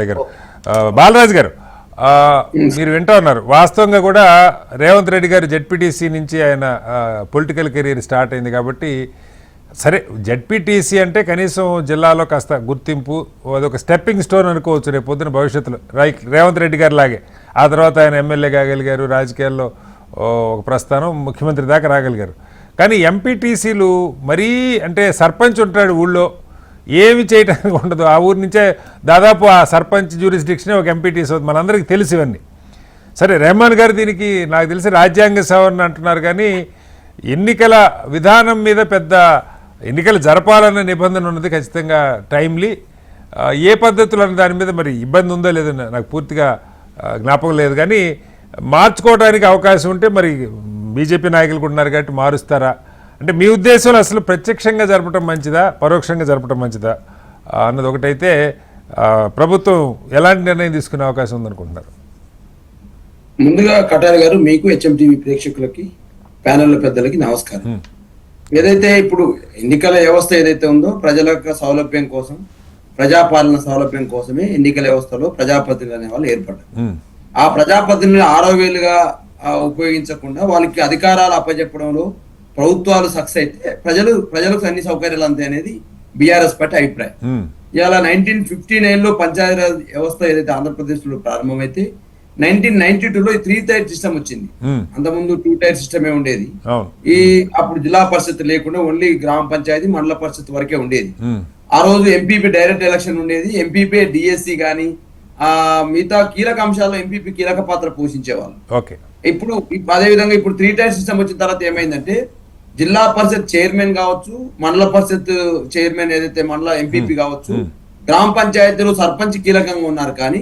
గారు బాలరాజు గారు మీరు వింటూ ఉన్నారు. వాస్తవంగా కూడా రేవంత్ రెడ్డి గారు జెడ్పీటీసీ నుంచి ఆయన పొలిటికల్ కెరీర్ స్టార్ట్ అయింది కాబట్టి సరే జెడ్పీటీసీ అంటే కనీసం జిల్లాలో కాస్త గుర్తింపు అదొక స్టెప్పింగ్ స్టోన్ అనుకోవచ్చు రేపు పొద్దున భవిష్యత్తులో రేవంత్ రెడ్డి గారు లాగే. ఆ తర్వాత ఆయన ఎమ్మెల్యే కాగలిగారు, రాజకీయాల్లో ఒక ప్రస్థానం ముఖ్యమంత్రి దాకా రాగలిగారు. కానీ ఎంపీటీసీలు మరీ అంటే సర్పంచ్ ఉంటాడు ఊళ్ళో, ఏమి చేయడానికి ఉండదు. ఆ ఊరి నుంచే దాదాపు ఆ సర్పంచ్ జ్యూరిస్డిక్షనే ఒక ఎంపీటీసీ అవుతుంది. మనందరికీ తెలిసి ఇవన్నీ. సరే రెహమాన్ గారు దీనికి నాకు తెలిసి రాజ్యాంగ సవరణ అంటున్నారు, కానీ ఎన్నికల విధానం మీద పెద్ద ఎన్నికలు జరపాలన్న నిబంధన ఉన్నది ఖచ్చితంగా టైమ్లీ. ఏ పద్ధతులు అన్న దాని మీద మరి ఇబ్బంది ఉందో లేదో నాకు పూర్తిగా జ్ఞాపకం లేదు, కానీ మార్చుకోవడానికి అవకాశం ఉంటే మరి బీజేపీ నాయకులు కూడా ఉన్నారు కాబట్టి మారుస్తారా అంటే మీ ఉద్దేశంలో అసలు ప్రత్యక్షంగా జరపడం మంచిదా, పరోక్షంగా జరపడం మంచిదా అన్నది ఒకటైతే ప్రభుత్వం ఎలాంటి నిర్ణయం తీసుకునే అవకాశం ఉందనుకుంటున్నారు? ముందుగా కటారి గారు, మీకు హెచ్ఎంటీవీ ప్రేక్షకులకి ప్యానెల్ పెద్దలకి నమస్కారం. ఏదైతే ఇప్పుడు ఎన్నికల వ్యవస్థ ఏదైతే ఉందో ప్రజల యొక్క సౌలభ్యం కోసం, ప్రజాపాలన సౌలభ్యం కోసమే ఎన్నికల వ్యవస్థలో ప్రజాప్రతినిధులు అనే వాళ్ళు ఏర్పడ్డారు. ఆ ప్రజాప్రతినిధులు 6 వేలుగా ఉపయోగించకుండా వాళ్ళకి అధికారాలు అప్పచెప్పడంలో ప్రభుత్వాలు సక్సెస్ అయితే ప్రజలకు అన్ని సౌకర్యాలు అంతే అనేది బీఆర్ఎస్ పార్టీ అభిప్రాయం. ఇలా 1959లో పంచాయతీరాజ్ వ్యవస్థ ఏదైతే ఆంధ్రప్రదేశ్ లో ప్రారంభమైతే 1992లో 3 టైర్ సిస్టమ్ వచ్చింది. అంతకుముందు 2 టైర్ సిస్టమే ఉండేది. అప్పుడు జిల్లా పరిషత్ లేకుండా ఓన్లీ గ్రామ పంచాయతీ, మండల పరిషత్ వరకే ఉండేది. ఆ రోజు ఎంపీపీ డైరెక్ట్ ఎలక్షన్ ఉండేది. ఎంపీపీ డిఎస్సి గానీ మిగతా కీలక అంశాల్లో ఎంపీపీ కీలక పాత్ర పోషించేవాళ్ళు. ఇప్పుడు అదే విధంగా ఇప్పుడు 3 టైర్ సిస్టమ్ వచ్చిన తర్వాత ఏమైందంటే జిల్లా పరిషత్ చైర్మన్ కావచ్చు, మండల పరిషత్ చైర్మన్ ఏదైతే మండల ఎంపీపీ కావచ్చు, గ్రామ పంచాయతీలో సర్పంచ్ కీలకంగా ఉన్నారు. కానీ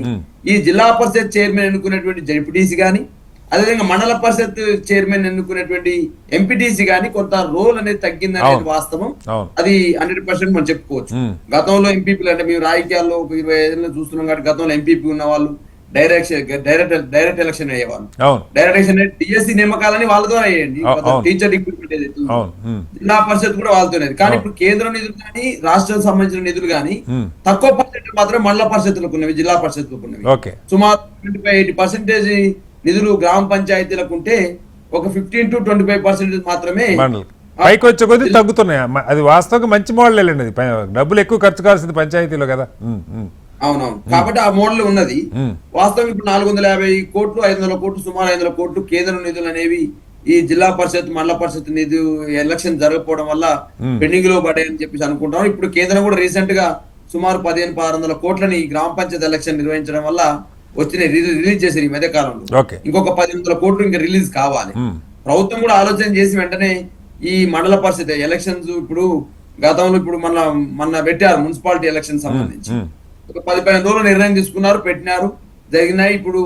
ఈ జిల్లా పరిషత్ చైర్మన్ ఎన్నుకునేటువంటి జడ్పీటీసీ గానీ, అదేవిధంగా మండల పరిషత్ చైర్మన్ ఎన్నుకునేటువంటి ఎంపీటీసీ గానీ కొంత రోల్ అనేది తగ్గిందనేది వాస్తవం. అది 100% మనం చెప్పుకోవచ్చు. గతంలో ఎంపీపీలు అంటే మేము రాజకీయాల్లో ఒక 25 ఏళ్ళు చూస్తున్నాం కాబట్టి గతంలో ఎంపీపీ ఉన్న వాళ్ళు డైరెక్ట్ ఎలక్షన్ అయ్యేవాళ్ళు. డైరెక్ట్ ఎలక్షన్ డిఎస్సి నియామకాలని వాళ్ళతో అయ్యేయండి. టీచర్ రిక్రూట్మెంట్ ఏదైతే జిల్లా పరిషత్ కూడా వాళ్ళతోనే. కానీ ఇప్పుడు కేంద్ర నిధులు కానీ రాష్ట్రానికి సంబంధించిన నిధులు కానీ తక్కువ పర్సెంట్ మాత్రం మండల పరిషత్లకు ఉన్నవి, జిల్లా పరిషత్లకు ఉన్నవి. సుమారు 25-80% నిధులు గ్రామ పంచాయతీలకు ఉంటే ఒక 15 to 25% మాత్రమే పైకి వచ్చే కొద్ది తగ్గుతున్నాయి. అది వాస్తవంగా మంచి మోడల్ అండి. డబ్బులు ఎక్కువ ఖర్చు కావాల్సింది పంచాయతీలో కదా. అవునవును, కాబట్టి ఆ మోడల్ ఉన్నది. వాస్తవం ఇప్పుడు 450 కోట్లు, 500 కోట్లు, సుమారు 500 కోట్లు కేంద్ర నిధులు అనేవి ఈ జిల్లా పరిషత్, మండల పరిషత్ నిధులు ఎలక్షన్ జరగకపోవడం వల్ల పెండింగ్ లో పడాయని చెప్పేసి అనుకుంటాం. ఇప్పుడు కేంద్రం కూడా రీసెంట్ గా సుమారు 1500-1600 కోట్లని గ్రామ పంచాయత్ ఎలక్షన్ నిర్వహించడం వల్ల వచ్చినాయి, రిలీజ్ చేశారు ఈ మధ్య కాలంలో. ఇంకొక 1,000 కోట్లు ఇంకా రిలీజ్ కావాలి. ప్రభుత్వం కూడా ఆలోచన చేసి వెంటనే ఈ మండల పరిషత్ ఎలక్షన్స్ ఇప్పుడు గతంలో ఇప్పుడు మన పెట్టారు మున్సిపాలిటీ ఎలక్షన్ సంబంధించి ఒక 10-15 రోజులు నిర్ణయం తీసుకున్నారు, పెట్టినారు, జరిగినాయి. ఇప్పుడు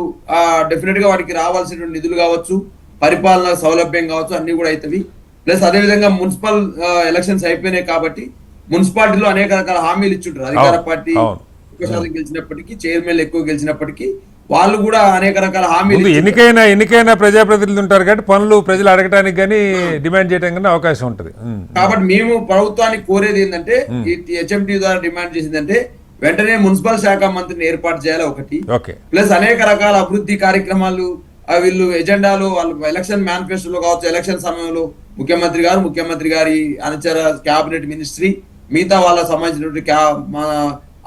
డెఫినెట్ గా వాటికి రావాల్సినటువంటి నిధులు కావచ్చు, పరిపాలన సౌలభ్యం కావచ్చు, అన్ని కూడా అవుతాయి. ప్లస్ అదే విధంగా మున్సిపల్ ఎలక్షన్స్ అయిపోయినాయి కాబట్టి మున్సిపాలిటీలో అనేక రకాల హామీలు ఇచ్చుంటారు. అధికార పార్టీ ఎక్కువ శాతం గెలిచినప్పటికీ, చైర్మన్ ఎక్కువ గెలిచినప్పటికీ వాళ్ళు కూడా అనేక రకాల హామీలు, ఎన్నికైన ప్రజాప్రతినిధులు ఉంటారు కాబట్టి పనులు ప్రజలు అడగడానికి కానీ డిమాండ్ చేయడానికి అవకాశం ఉంటుంది. కాబట్టి మేము ప్రభుత్వానికి కోరేది ఏంటంటే, హెచ్ఎంటీ ద్వారా డిమాండ్ చేసిందంటే వెంటనే మున్సిపల్ శాఖ మంత్రిని ఏర్పాటు చేయాలి ఒకటి. ప్లస్ అనేక రకాల అభివృద్ధి కార్యక్రమాలు వీళ్ళు ఎజెండాలో వాళ్ళు ఎలక్షన్ మేనిఫెస్టోలో కావచ్చు, ఎలక్షన్ సమయంలో ముఖ్యమంత్రి గారి అనుచర క్యాబినెట్ మినిస్ట్రీ మిగతా వాళ్ళ సంబంధించినటువంటి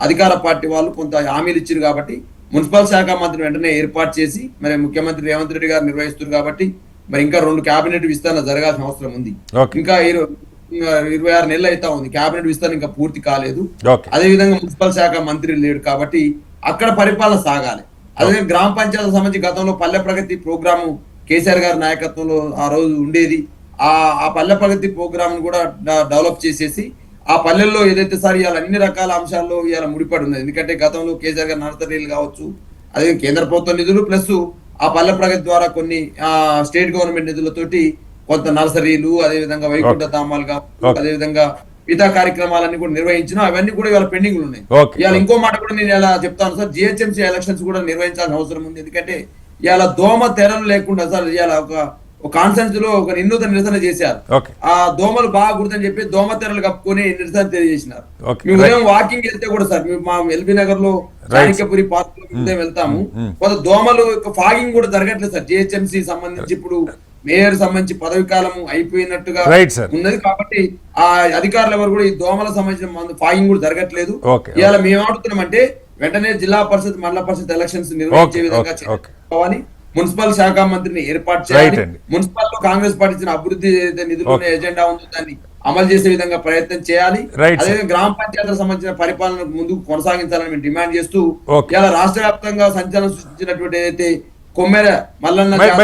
అధికార పార్టీ వాళ్ళు కొంత హామీలు ఇచ్చారు. కాబట్టి మున్సిపల్ శాఖ మంత్రిని వెంటనే ఏర్పాటు చేసి మరి ముఖ్యమంత్రి రేవంత్ రెడ్డి గారు నిర్వహిస్తున్నారు కాబట్టి మరి ఇంకా 2 క్యాబినెట్ విస్తరణ జరగాల్సిన అవసరం ఉంది. ఇంకా 26 నెలలు అయితే ఉంది, క్యాబినెట్ విస్తరణ ఇంకా పూర్తి కాలేదు. అదే విధంగా మున్సిపల్ శాఖ మంత్రి లేడు కాబట్టి అక్కడ పరిపాలన సాగాలి. అదే గ్రామ పంచాయతీ సంబంధించి గతంలో పల్లె ప్రగతి ప్రోగ్రాము కేసీఆర్ గారి నాయకత్వంలో ఆ రోజు ఉండేది. ఆ పల్లె ప్రగతి ప్రోగ్రామ్ కూడా డెవలప్ చేసేసి ఆ పల్లెల్లో ఏదైతే సార్ ఇవాళ అన్ని రకాల అంశాల్లో ఇవాళ ముడిపడి ఉన్నది. ఎందుకంటే గతంలో కేసీఆర్ గారి నర్సరీలు కావచ్చు, అదే కేంద్ర ప్రభుత్వ నిధులు ప్లస్ ఆ పల్లె ప్రగతి ద్వారా కొన్ని స్టేట్ గవర్నమెంట్ నిధులతోటి కొంత నర్సరీలు, అదేవిధంగా వైకుంఠ ధామాలు కావచ్చు, అదేవిధంగా మిగతా కార్యక్రమాలన్నీ కూడా నిర్వహించిన అవన్నీ కూడా ఇవాళ పెండింగ్ ఉన్నాయి. ఇవాళ ఇంకో మాట కూడా నేను ఇలా చెప్తాను సార్, జిహెచ్ఎంసీ ఎలక్షన్స్ కూడా నిర్వహించాల్సిన అవసరం ఉంది. ఎందుకంటే ఇవాళ దోమ తెరలు లేకుండా సార్ ఇవాళ ఒక కాన్ఫరెన్స్ లో ఒక వినూత్న నిరసన చేశారు. ఆ దోమలు బాగా గుర్తని చెప్పి దోమ తెరలు కప్పుకొని నిరసన తెలియజేసినారు. మేము ఉదయం వాకింగ్ వెళ్తే కూడా సార్ మా ఎల్బీ నగర్ లో చాణక్యపురి పార్క్ లో వెళ్తాము. కొంత దోమలు ఫాగింగ్ కూడా జరగట్లేదు సార్. జిహెచ్ఎంసీ సంబంధించి ఇప్పుడు మేయర్ సంబంధించి పదవి కాలం అయిపోయినట్టుగా రైట్ సార్. ఉన్నది కాబట్టి ఆ అధికారులు ఎవరు కూడా ఈ దోమల సంబంధించిన ఫాగింగ్ కూడా జరగట్లేదు. ఓకే. ఇవాళ మేము ఆడుతున్నామంటే వెంటనే జిల్లా పరిషత్ మండల పరిషత్ ఎలక్షన్స్ నిర్వహించే ఓకే, విధంగా ఓకే, ఓకే. చేసుకోవాలి. మున్సిపల్ శాఖ మంత్రిని ఏర్పాటు చేయాలి. రైట్ అండి. మున్సిపల్ లో కాంగ్రెస్ పార్టీ ఇచ్చిన అభివృద్ధి ఏదైతే నిధులు ఎజెండా ఉందో దాన్ని అమలు చేసే విధంగా ప్రయత్నం చేయాలి. Right sir. అదేవిధంగా గ్రామ పంచాయతీలకు సంబంధించిన పరిపాలన ముందుకు కొనసాగించాలని మేము డిమాండ్ చేస్తూ ఓకే. ఇలా రాష్ట్ర వ్యాప్తంగా సంచలనం సృష్టించినటువంటి ఏదైతే కొమ్మెర మల్లన్న మళ్ళీ జాతర